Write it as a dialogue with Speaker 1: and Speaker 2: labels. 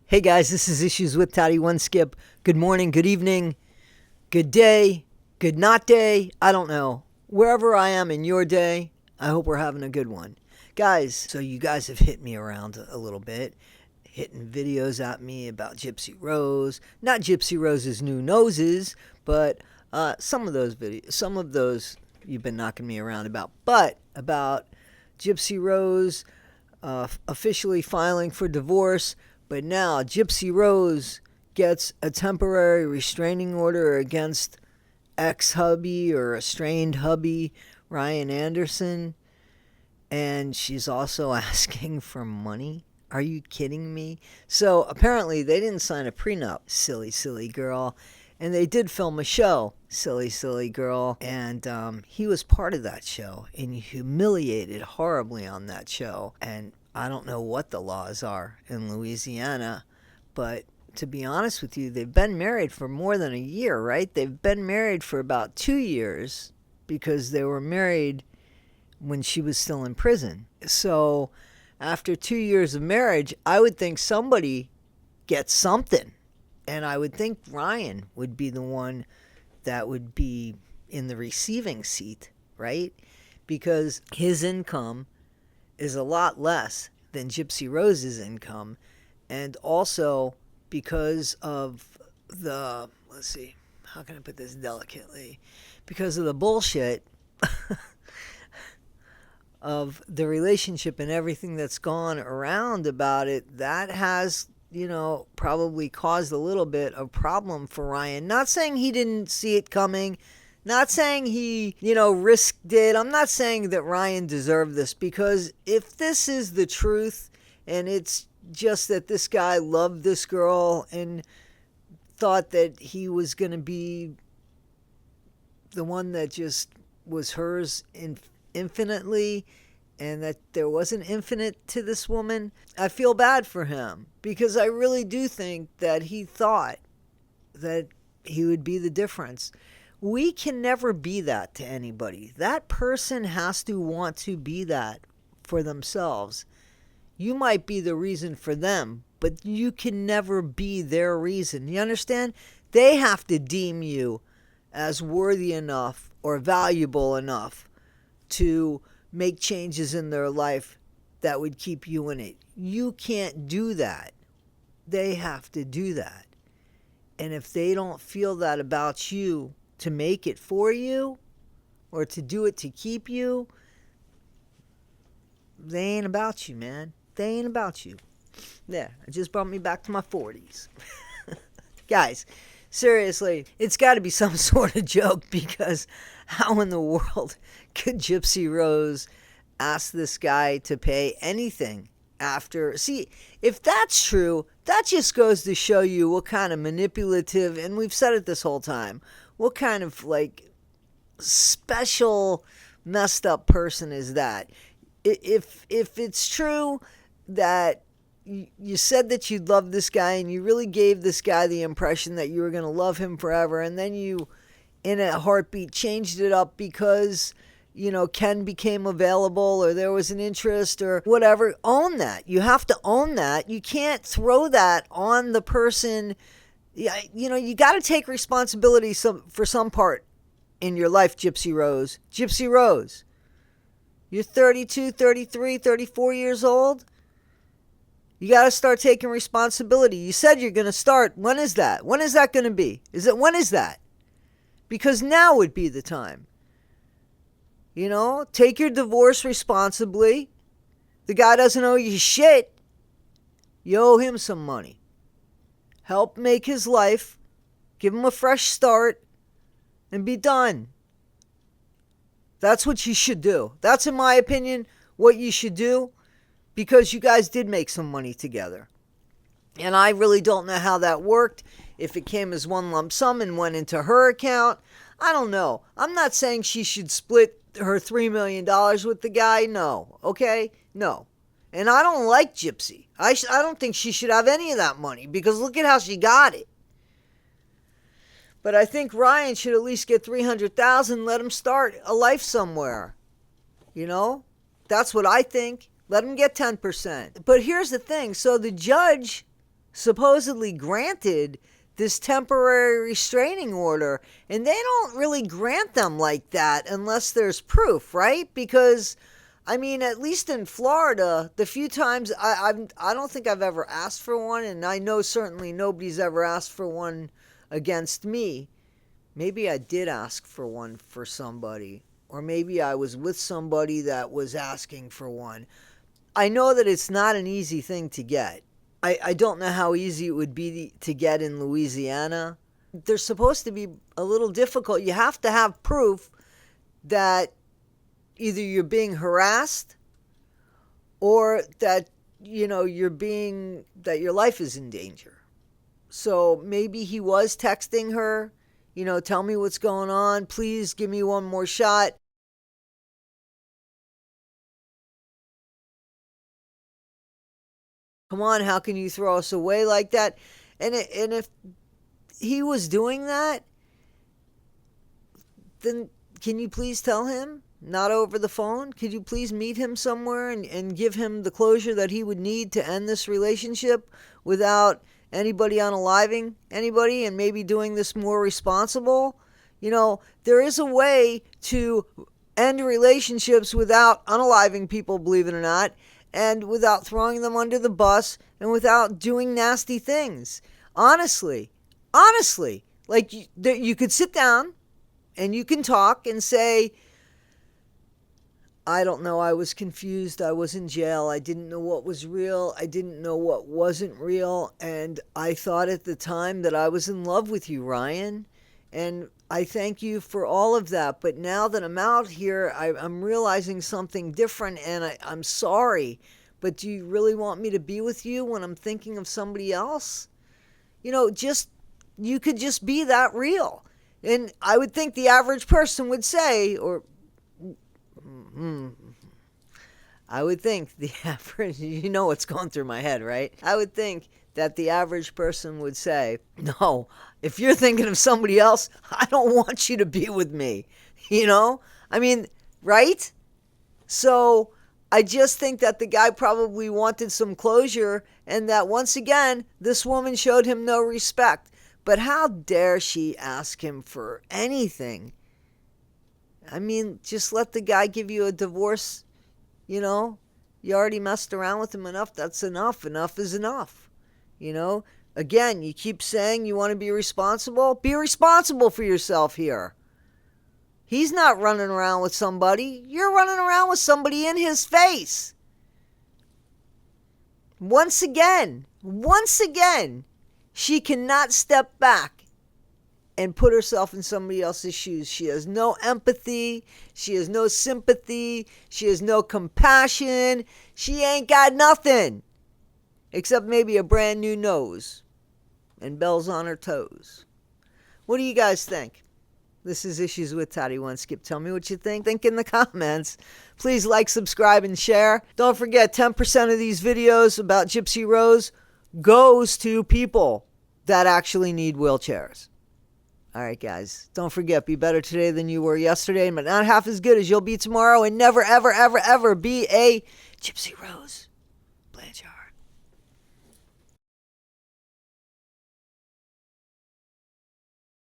Speaker 1: Hey guys, this is Issues with Toddy One Skip. Good morning, good evening, good day, good not day. I don't know. Wherever I am in your day, I hope we're having a good one. Guys, so you guys have hit me around a little bit, hitting videos at me about Gypsy Rose. Not Gypsy Rose's new noses, but some of those you've been knocking me around about. But about Gypsy Rose officially filing for divorce. But now Gypsy Rose gets a temporary restraining order against ex-hubby or estranged hubby Ryan Anderson. And she's also asking for money. Are you kidding me? So apparently they didn't sign a prenup, silly girl. And they did film a show, silly girl. And he was part of that show and humiliated horribly on that show. And I don't know what the laws are in Louisiana, but to be honest with you, they've been married for more than a year, right? They've been married for about 2 years because they were married when she was still in prison. So after 2 years of marriage, I would think somebody gets something. And I would think Ryan would be the one that would be in the receiving seat, right? Because his income is a lot less than Gypsy Rose's income. And also because of the, let's see, how can I put this delicately? Because of the bullshit of the relationship and everything that's gone around about it, that has, probably caused a little bit of problem for Ryan. Not saying he didn't see it coming. Not saying he, risked it. I'm not saying that Ryan deserved this, because if this is the truth and it's just that this guy loved this girl and thought that he was going to be the one that just was hers infinitely and that there wasn't infinite to this woman, I feel bad for him, because I really do think that he thought that he would be the difference. We can never be that to anybody. That person has to want to be that for themselves. You might be the reason for them, but you can never be their reason. You understand? They have to deem you as worthy enough or valuable enough to make changes in their life that would keep you in it. You can't do that. They have to do that. And if they don't feel that about you, to make it for you or to do it to keep you, they ain't about you, man. They ain't about you. Yeah, it just brought me back to my 40s. Guys, seriously, it's got to be some sort of joke, because how in the world could Gypsy Rose ask this guy to pay anything after? See, if that's true, that just goes to show you what kind of manipulative, and we've said it this whole time, what kind of special messed up person is that? If it's true that you said that you loved this guy and you really gave this guy the impression that you were going to love him forever, and then you in a heartbeat changed it up because Ken became available or there was an interest or whatever, own that. You have to own that. You can't throw that on the person. You got to take responsibility for some part in your life, Gypsy Rose. Gypsy Rose, you're 32, 33, 34 years old. You got to start taking responsibility. You said you're going to start. When is that? When is that going to be? When is that? Because now would be the time. Take your divorce responsibly. The guy doesn't owe you shit. You owe him some money. Help make his life, give him a fresh start, and be done. That's what you should do. That's, in my opinion, what you should do, because you guys did make some money together. And I really don't know how that worked. If it came as one lump sum and went into her account, I don't know. I'm not saying she should split her $3 million with the guy. No. Okay? No. And I don't like Gypsy. I don't think she should have any of that money, because look at how she got it. But I think Ryan should at least get $300,000. Let him start a life somewhere. That's what I think. Let him get 10%. But here's the thing. So the judge supposedly granted this temporary restraining order, and they don't really grant them like that unless there's proof, right? Because I mean, at least in Florida, the few times I don't think I've ever asked for one, and I know certainly nobody's ever asked for one against me. Maybe I did ask for one for somebody, or maybe I was with somebody that was asking for one. I know that it's not an easy thing to get. I don't know how easy it would be to get in Louisiana. They're supposed to be a little difficult. You have to have proof that either you're being harassed or that, that your life is in danger. So maybe he was texting her, tell me what's going on. Please give me one more shot. Come on, how can you throw us away like that? And if he was doing that, then can you please tell him? Not over the phone? Could you please meet him somewhere and give him the closure that he would need to end this relationship without anybody unaliving anybody and maybe doing this more responsible? There is a way to end relationships without unaliving people, believe it or not, and without throwing them under the bus and without doing nasty things. Honestly, like you could sit down and you can talk and say, I don't know, I was confused, I was in jail, I didn't know what was real, I didn't know what wasn't real, and I thought at the time that I was in love with you, Ryan, and I thank you for all of that, but now that I'm out here, I'm realizing something different, and I'm sorry, but do you really want me to be with you when I'm thinking of somebody else? You could just be that real. And I would think the average person would say, I would think the average, what's going through my head, right? I would think that the average person would say, no, if you're thinking of somebody else, I don't want you to be with me. I mean, right? So I just think that the guy probably wanted some closure and that once again, this woman showed him no respect. But how dare she ask him for anything? I mean, just let the guy give you a divorce, You already messed around with him enough. That's enough. Enough is enough. Again, you keep saying you want to be responsible. Be responsible for yourself here. He's not running around with somebody. You're running around with somebody in his face. Once again, she cannot step back and put herself in somebody else's shoes. She has no empathy. She has no sympathy. She has no compassion. She ain't got nothing except maybe a brand new nose and bells on her toes. What do you guys think? This is Issues with Toddy One Skip. Tell me what you think. Think in the comments. Please like, subscribe, and share. Don't forget, 10% of these videos about Gypsy Rose goes to people that actually need wheelchairs. All right, guys. Don't forget, be better today than you were yesterday, but not half as good as you'll be tomorrow. And never, ever, ever, ever be a Gypsy Rose Blanchard.